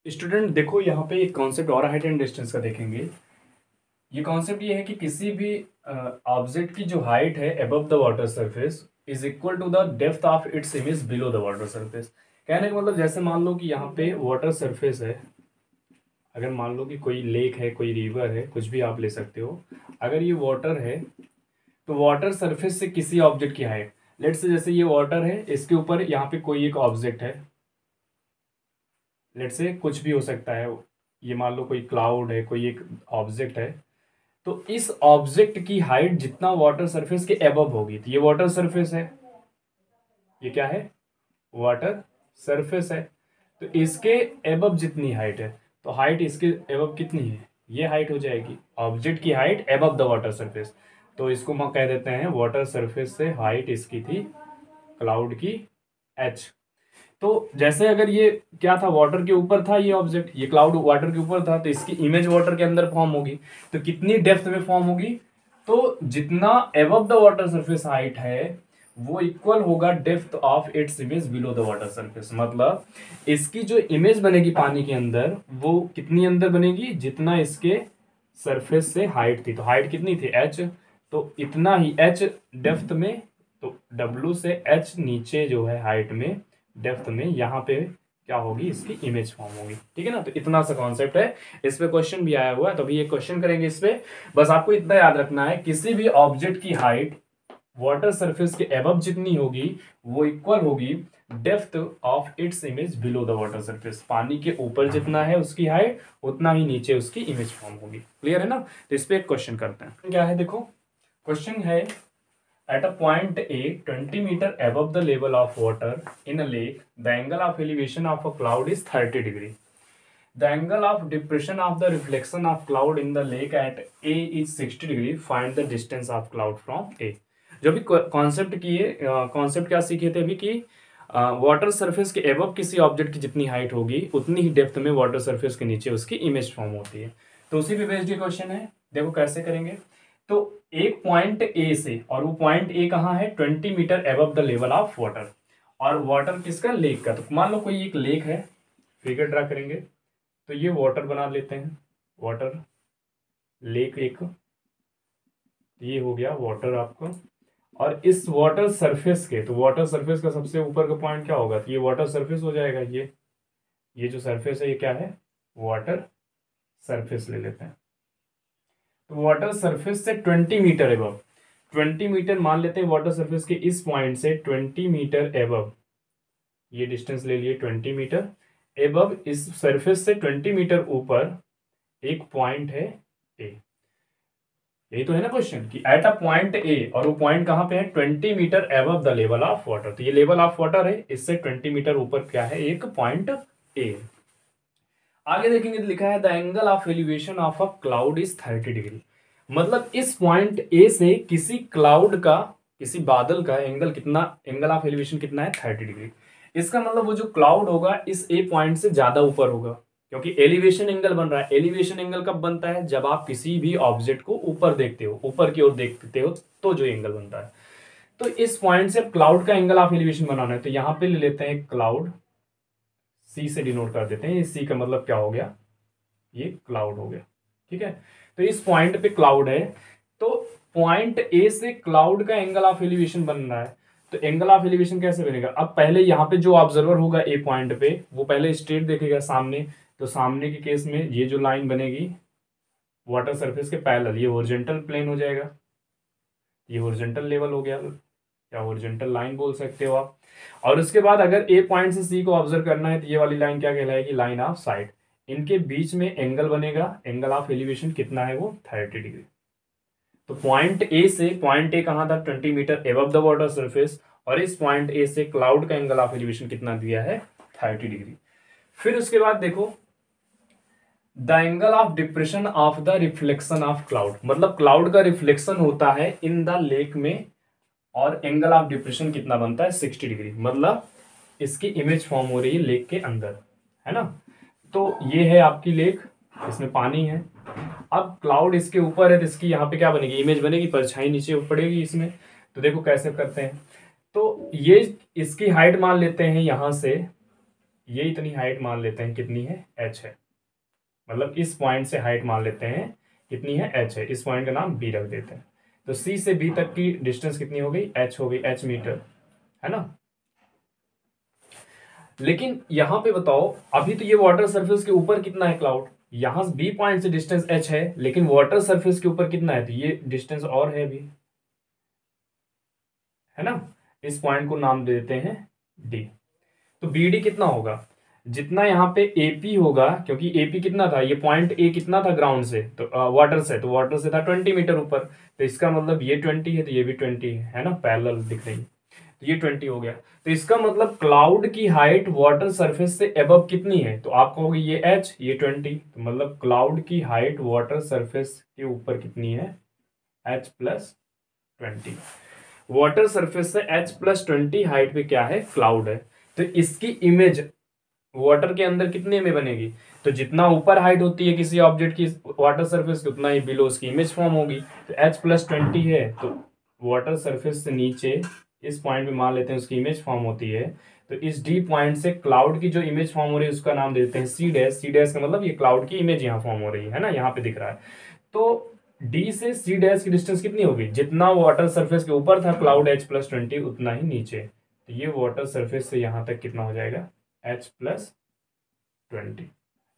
Student देखो, यहाँ पे एक कॉन्सेप्ट और हाइट एंड डिस्टेंस का देखेंगे। ये कॉन्सेप्ट ये है कि किसी भी ऑब्जेक्ट की जो हाइट है above the water surface is equal to the depth of its image below the water surface. कहने का मतलब जैसे मान लो कि यहाँ पे वाटर सरफेस है। अगर मान लो कि कोई लेक है, कोई रिवर है, कुछ भी आप ले सकते हो। अगर ये वाटर है तो वाटर सरफेस से किसी ऑब्जेक्ट की हाइट, लेट्स से जैसे ये वाटर है, इसके ऊपर यहाँ पे कोई एक ऑब्जेक्ट है। लेट्स से कुछ भी हो सकता है। ये मान लो कोई क्लाउड है, कोई एक ऑब्जेक्ट है। तो इस ऑब्जेक्ट की हाइट जितना वाटर सरफेस के एबव होगी, तो ये वाटर सरफेस है। ये क्या है? वाटर सरफेस है। तो इसके एबव जितनी हाइट है, तो हाइट इसके एबव कितनी है? ये हाइट हो जाएगी ऑब्जेक्ट की height above the water surface. तो इसको हम कह देते हैं वाटर सरफेस से हाइट इसकी थी क्लाउड की एच। तो जैसे अगर ये क्या था, वाटर के ऊपर था ये ऑब्जेक्ट, ये क्लाउड वाटर के ऊपर था, तो इसकी इमेज वाटर के अंदर फॉर्म होगी। तो कितनी डेप्थ में फॉर्म होगी? तो जितना above the water surface height है वो इक्वल होगा depth of its image below the water surface. मतलब इसकी जो इमेज बनेगी पानी के अंदर वो कितनी अंदर बनेगी? जितना इसके सरफेस से हाइट थी। तो हाइट कितनी थी? एच। तो इतना ही एच डेप्थ में। तो डब्ल्यू से एच नीचे जो है हाइट में, डेप्थ में, यहाँ पे क्या होगी? इसकी इमेज फॉर्म होगी। ठीक है ना? तो इतना सा कॉन्सेप्ट है। इस पे क्वेश्चन भी आया हुआ है, तो अभी ये क्वेश्चन करेंगे इस पे। बस आपको इतना याद रखना है, किसी भी ऑब्जेक्ट की हाइट वाटर सरफेस के एबव जितनी होगी वो इक्वल होगी depth of its image below the water surface. पानी के ऊपर जितना है उसकी हाइट, उतना ही नीचे उसकी इमेज फॉर्म होगी। क्लियर है ना? तो इस पे एक क्वेश्चन करते हैं। क्या है देखो, क्वेश्चन है at a point A 20 meter above the level of water in a lake, the angle of elevation of a cloud is 30 degree. The angle of depression of the reflection of cloud in the lake at A is 60 degree. Find the distance of cloud from A. जो भी concept किए, concept क्या सीखे थे अभी कि water surface के above किसी ऑब्जेक्ट की जितनी हाइट होगी उतनी ही डेप्थ में वाटर सरफेस के नीचे उसकी इमेज फॉर्म होती है। तो उसी पे बेस्ड ये क्वेश्चन है। देखो कैसे करेंगे। तो एक पॉइंट ए से, और वो पॉइंट ए कहाँ है? 20 metre above the level of water. और वाटर किसका? लेक का। तो मान लो कोई एक लेक है, फिगर ड्रा करेंगे। तो ये वाटर बना लेते हैं, वाटर लेक एक। ये हो गया वाटर आपका। और इस वाटर सरफेस के, तो वाटर सरफेस का सबसे ऊपर का पॉइंट क्या होगा? तो ये वाटर सरफेस हो जाएगा। ये जो सरफेस है ये क्या है? वाटर सरफेस ले लेते हैं। तो वाटर सरफेस से 20 मीटर एबव, 20 मीटर मान लेते हैं वाटर सरफेस के इस पॉइंट से 20 मीटर एबव, ये डिस्टेंस ले लिए 20 मीटर एबव। इस सरफेस से 20 मीटर ऊपर एक पॉइंट है ए। यही तो है ना क्वेश्चन कि एट अ पॉइंट ए, और वो पॉइंट कहाँ पे है? 20 metre above the level of water. तो ये लेवल ऑफ वाटर है, इससे 20 मीटर ऊपर क्या है? एक पॉइंट ए। आगे देखेंगे तो लिखा है the angle of elevation of a cloud is 30 degree. मतलब इस पॉइंट ए से किसी क्लाउड का, किसी बादल का एंगल कितना, एंगल ऑफ एलिवेशन कितना है? 30 डिग्री। इसका मतलब वो जो क्लाउड होगा इस ए पॉइंट से ज्यादा ऊपर होगा, क्योंकि एलिवेशन एंगल बन रहा है। एलिवेशन एंगल कब बनता है? जब आप किसी भी ऑब्जेक्ट को ऊपर देखते हो, ऊपर की ओर देखते हो, तो जो एंगल बनता है। तो इस पॉइंट से क्लाउड का एंगल ऑफ एलिवेशन बनाना है, तो यहां पे ले लेते हैं क्लाउड, सी से डिनोट कर देते हैं। सी का मतलब क्या हो गया? ये क्लाउड हो गया। ठीक है? तो इस पॉइंट पे क्लाउड है, तो पॉइंट ए से क्लाउड का एंगल ऑफ एलिवेशन बन रहा है। तो एंगल ऑफ एलिवेशन कैसे बनेगा? अब पहले यहाँ पे जो ऑब्जर्वर होगा ए पॉइंट पे, वो पहले स्ट्रेट देखेगा सामने। तो सामने के केस में ये जो लाइन बनेगी वाटर सरफेस के पैरेलल, ये हॉरिजॉन्टल प्लेन हो जाएगा। ये हॉरिजॉन्टल लेवल हो गया, या हॉरिजॉन्टल लाइन बोल सकते हो आप। और उसके बाद अगर ए पॉइंट से सी को ऑब्जर्व करना है, तो ये वाली लाइन क्या कहलाएगी? Line of sight. इनके बीच में एंगल बनेगा, एंगल ऑफ एलिवेशन कितना है? वो 30 डिग्री। तो पॉइंट ए से, पॉइंट ए कहाँ था? 20 metre above the water surface. और इस पॉइंट ए से क्लाउड का एंगल ऑफ एलिवेशन कितना दिया है? 30 डिग्री। फिर उसके बाद देखो the angle of depression of the reflection of cloud. मतलब क्लाउड का रिफ्लेक्शन होता है इन द लेक में, और एंगल ऑफ डिप्रेशन कितना बनता है? 60 डिग्री। मतलब इसकी इमेज फॉर्म हो रही है लेक के अंदर, है ना? तो ये है आपकी लेक, इसमें पानी है। अब क्लाउड इसके ऊपर है, तो इसकी यहाँ पे क्या बनेगी? इमेज बनेगी, परछाई नीचे पड़ेगी इसमें। तो देखो कैसे करते हैं। तो ये इसकी हाइट मान लेते हैं यहाँ से ये इतनी हाइट मान लेते हैं कितनी है, h है। मतलब इस पॉइंट से हाइट मान लेते हैं कितनी है, h है। इस पॉइंट का नाम b रख देते हैं। तो c से b तक की डिस्टेंस कितनी हो गई, h हो गई, h मीटर, है ना। लेकिन यहां पे बताओ, अभी तो ये वाटर सरफेस के ऊपर कितना है क्लाउड, यहां बी पॉइंट से डिस्टेंस h है, लेकिन वाटर सरफेस के ऊपर कितना है, तो ये डिस्टेंस और है अभी, है ना। इस पॉइंट को नाम दे देते हैं d। तो बी डी कितना होगा, जितना यहाँ पे एपी होगा, क्योंकि एपी कितना था, ये पॉइंट ए कितना था ग्राउंड से, तो वाटर से, तो वाटर से था 20 मीटर ऊपर, तो इसका मतलब ये 20 है, तो ये भी 20 है ना, पैरेलल दिख रही है, तो ये 20 हो गया। तो इसका मतलब क्लाउड की हाइट वाटर सरफेस से एबव कितनी है, तो आप कहोगे ये एच, ये 20, तो मतलब क्लाउड की हाइट वाटर सरफेस के ऊपर कितनी है, h+20। वाटर सरफेस से h+20 हाइट पे क्या है, क्लाउड है। तो इसकी इमेज वाटर के अंदर कितने में बनेगी, तो जितना ऊपर हाइट होती है किसी ऑब्जेक्ट की वाटर सरफेस की, उतना ही बिलो उसकी इमेज फॉर्म होगी। तो h+20 है, तो वाटर सरफेस से नीचे इस पॉइंट पे मान लेते हैं उसकी इमेज फॉर्म होती है। तो इस डी पॉइंट से क्लाउड की जो इमेज फॉर्म हो रही है उसका नाम देते हैं सी डैश। सी डैश का मतलब ये क्लाउड की इमेज यहाँ फॉर्म हो रही है ना, यहाँ पे दिख रहा है। तो डी से सी डैश की डिस्टेंस कितनी होगी, जितना वाटर सरफेस के ऊपर था क्लाउड h+20 उतना ही नीचे, तो ये वाटर सरफेस से यहाँ तक कितना हो जाएगा, h+20।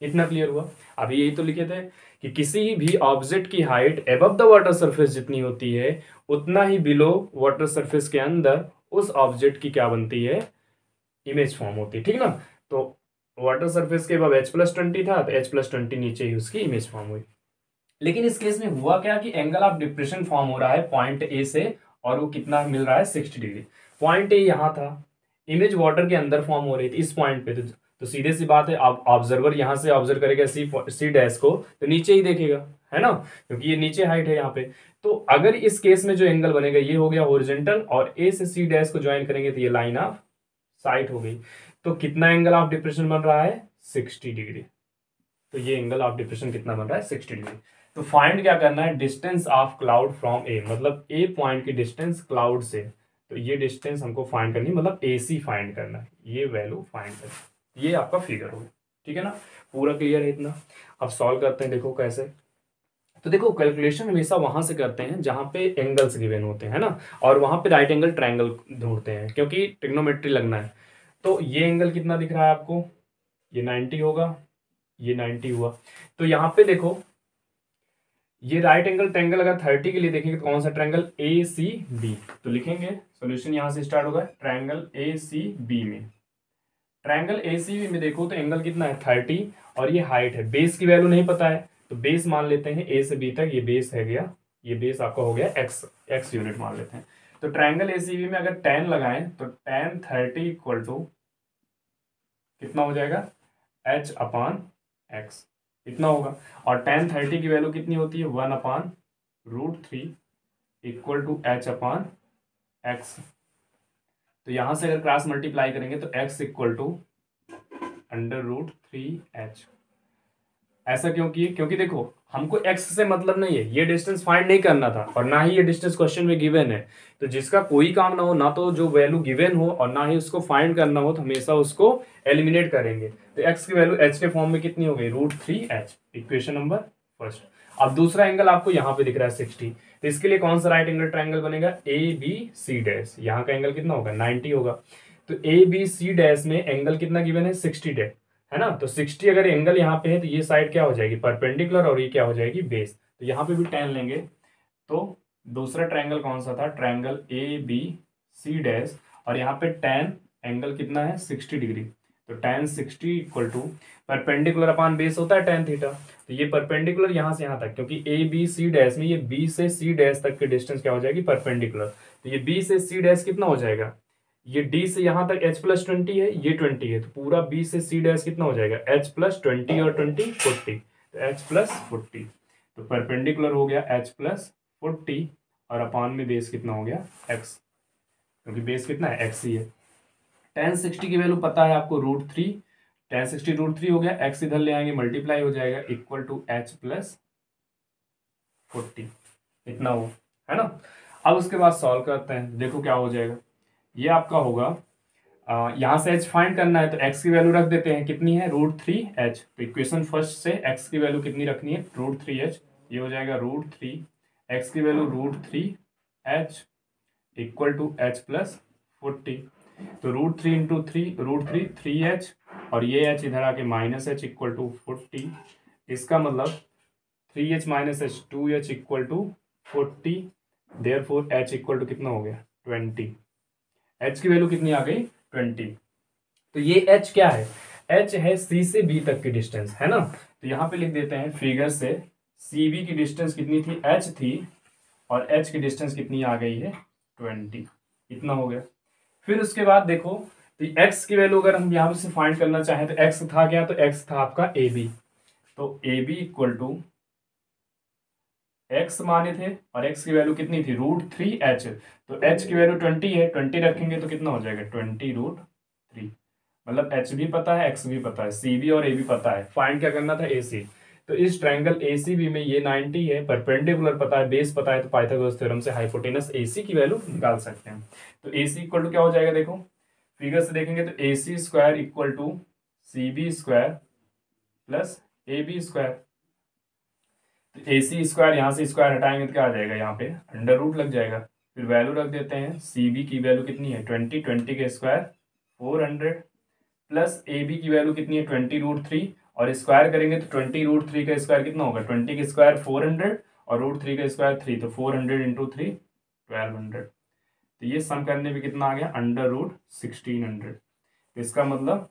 इतना क्लियर हुआ। अभी यही तो लिखे थे कि किसी भी ऑब्जेक्ट की height above the water surface जितनी होती है, उतना ही बिलो वाटर सरफेस के अंदर उस ऑब्जेक्ट की क्या बनती है, इमेज फॉर्म होती है, ठीक ना। तो वाटर सरफेस के अबव h+20 था, तो h+20 नीचे ही उसकी इमेज फॉर्म हुई। लेकिन इस केस में हुआ क्या कि एंगल ऑफ डिप्रेशन फॉर्म हो रहा है पॉइंट ए से, और वो कितना मिल रहा है, 60 डिग्री। पॉइंट ए यहाँ था, इमेज वाटर के अंदर फॉर्म हो रही थी इस पॉइंट पे, तो सीधे सी बात है, आप ऑब्जर्वर यहाँ से ऑब्जर्व करेगा सी डैश को, तो नीचे ही देखेगा, है ना, क्योंकि ये नीचे हाइट है यहाँ पे। तो अगर इस केस में जो एंगल बनेगा ये हो गया ओरिजेंटल, और ए से सी डैश को ज्वाइन करेंगे तो ये लाइन ऑफ साइट हो गई। तो कितना एंगल ऑफ डिप्रेशन बन रहा है, 60 डिग्री। तो ये एंगल ऑफ डिप्रेशन कितना बन रहा है, 60 डिग्री। तो फाइंड क्या करना है, डिस्टेंस ऑफ क्लाउड फ्रॉम ए, मतलब ए पॉइंट की डिस्टेंस क्लाउड से। तो ये डिस्टेंस हमको फाइंड करनी, मतलब ए सी फाइंड करना है, ये वैल्यू फाइंड करना, ये आपका फिगर होगा, ठीक है ना। पूरा क्लियर है इतना। अब सॉल्व करते हैं, देखो कैसे। तो देखो कैलकुलेशन हमेशा वहां से करते हैं जहां पे एंगल्स गिवन होते हैं ना, और वहां पे राइट एंगल ट्रायंगल ढूंढते हैं, क्योंकि ट्रिग्नोमेट्री लगना है। तो ये एंगल कितना दिख रहा है आपको, ये 90 होगा, ये 90 हुआ। तो यहाँ पे देखो, ये राइट एंगल ट्रायंगल अगर 30 के लिए देखेंगे तो कौन सा ट्रायंगल, ए सी बी। तो लिखेंगे सॉल्यूशन यहाँ से स्टार्ट होगा, ट्रायंगल ए सी बी में। ट्रायंगल ए सी बी में देखो तो एंगल कितना है, 30, और ये हाइट है। बेस की वैल्यू नहीं पता है, तो बेस मान लेते हैं ए से बी तक, ये बेस है गया, ये बेस आपका हो गया एक्स यूनिट मान लेते हैं। तो ट्रायंगल ए सी बी में अगर tan लगाएं तो tan 30 इक्वल टू कितना हो जाएगा, h/x, इतना होगा। और tan 30 की वैल्यू कितनी होती है, 1/√3 इक्वल टू h/x। तो यहां से अगर क्रॉस मल्टीप्लाई करेंगे तो x इक्वल टू √3h। ऐसा क्यों किए, क्योंकि देखो हमको x से मतलब नहीं है, ये डिस्टेंस फाइंड नहीं करना था, और ना ही ये डिस्टेंस क्वेश्चन में गिवन है। तो जिसका कोई काम ना हो, ना तो जो वैल्यू गिवन हो और ना ही उसको फाइंड करना हो, तो हमेशा उसको एलिमिनेट करेंगे। तो x की वैल्यू h के फॉर्म में कितनी हो गई, √3h, इक्वेशन नंबर फर्स्ट। अब दूसरा एंगल आपको यहाँ पे दिख रहा है 60, तो इसके लिए कौन सा राइट एंगल ट्रायंगल बनेगा, ए बी सी डैश। यहाँ का एंगल कितना होगा, 90 होगा। तो ए बी सी डैश में एंगल कितना गिवन है, 60 डैश, है ना। तो 60 अगर एंगल यहाँ पे है तो ये साइड क्या हो जाएगी, परपेंडिकुलर, और ये क्या हो जाएगी, बेस। तो यहाँ पे भी tan लेंगे। तो दूसरा ट्रायंगल कौन सा था, triangle A B C dash, और यहाँ पे tan एंगल कितना है, 60 डिग्री। तो tan 60 equal to perpendicular upon base होता है tan थीटा। तो ये परपेंडिकुलर यहाँ से यहाँ तक, क्योंकि ए बी सी डैश में ये बी से सी डैश तक की डिस्टेंस क्या हो जाएगी, परपेंडिकुलर। तो ये बी से सी डैश कितना हो जाएगा, ये डी से यहाँ तक h+20 है, ये 20 है, तो पूरा बी से सी डैश कितना हो जाएगा, h+20 और 20 40, तो h+40। तो परपेंडिकुलर हो गया h+40, और अपान में बेस कितना हो गया, x, क्योंकि बेस कितना है, x ही है। tan 60 की वैल्यू पता है आपको, √3, tan 60 √3 हो गया, x इधर ले आएंगे मल्टीप्लाई हो जाएगा, इक्वल टू h+40, इतना हो, है ना। अब उसके बाद सॉल्व करते हैं, देखो क्या हो जाएगा। ये आपका होगा यहाँ से h फाइंड करना है तो x की वैल्यू रख देते हैं, कितनी है √3h। तो इक्वेशन फर्स्ट से x की वैल्यू कितनी रखनी है √3h, ये हो जाएगा √3, x की value √3h equal to h plus 40। तो √3 इंटू थ्री, √3 3h, और ये h इधर आके -h इक्वल टू 40। इसका मतलब 3h minus h 2h equal to 40, therefore h equal to कितना हो गया 20। h की वैल्यू कितनी आ गई 20। तो ये h क्या है, h है c से b तक की डिस्टेंस, है ना। तो यहाँ पे लिख देते हैं फिगर से cb की डिस्टेंस कितनी थी h थी, और h की डिस्टेंस कितनी आ गई है 20, इतना हो गया। फिर उसके बाद देखो, तो x की वैल्यू अगर हम यहाँ से फाइंड करना चाहें तो x था क्या, तो x था आपका ab। तो ab इक्वल टू x माने थे और x की वैल्यू कितनी थी √3h। तो h की वैल्यू 20 है, 20 रखेंगे तो कितना हो जाएगा 20√3। मतलब h भी पता है, x भी पता है, c भी और a भी पता है। फाइंड क्या करना था ac। तो इस ट्रायंगल ACB में ये 90 है, परपेंडिकुलर पता है, बेस पता है, तो पाइथागोरस थ्योरम से हाइपोटेनस AC की वैल्यू निकाल सकते हैं। तो AC इक्वल टू क्या हो जाएगा, देखो फिगर से देखेंगे तो AC square equal to CB square plus AB square. तो AC स्क्वायर, यहाँ से स्क्वायर हटाएंगे तो क्या आ जाएगा, यहाँ पे अंडर रूट लग जाएगा। फिर वैल्यू रख देते हैं, CB की वैल्यू कितनी है 20, 20 के स्क्वायर 400, प्लस AB की वैल्यू कितनी है 20√3, और स्क्वायर करेंगे तो 20√3 का स्क्वायर कितना होगा 20 के स्क्वायर 400, और √3 का स्क्वायर 3, तो 400 इंटू 3 1200। तो ये सम करने पे कितना आ गया √1600। तो इसका मतलब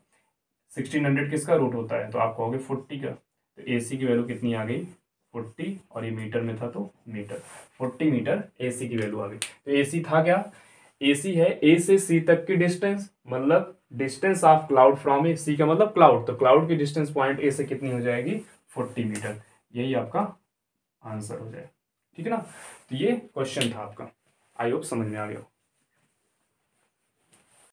1600 किसका रूट होता है, तो आप कहोगे 40 का। तो AC की वैल्यू कितनी आ गई 40, और ये मीटर में था तो मीटर, 40 मीटर AC की वैल्यू आ गई। तो AC था क्या, AC है A से C तक की डिस्टेंस, मतलब distance of cloud from A, C का मतलब क्लाउड, तो क्लाउड की डिस्टेंस पॉइंट A से कितनी हो जाएगी 40 मीटर। यही आपका आंसर हो जाएगा, ठीक है ना। तो ये क्वेश्चन था आपका, आई होप समझ में आ गया हो।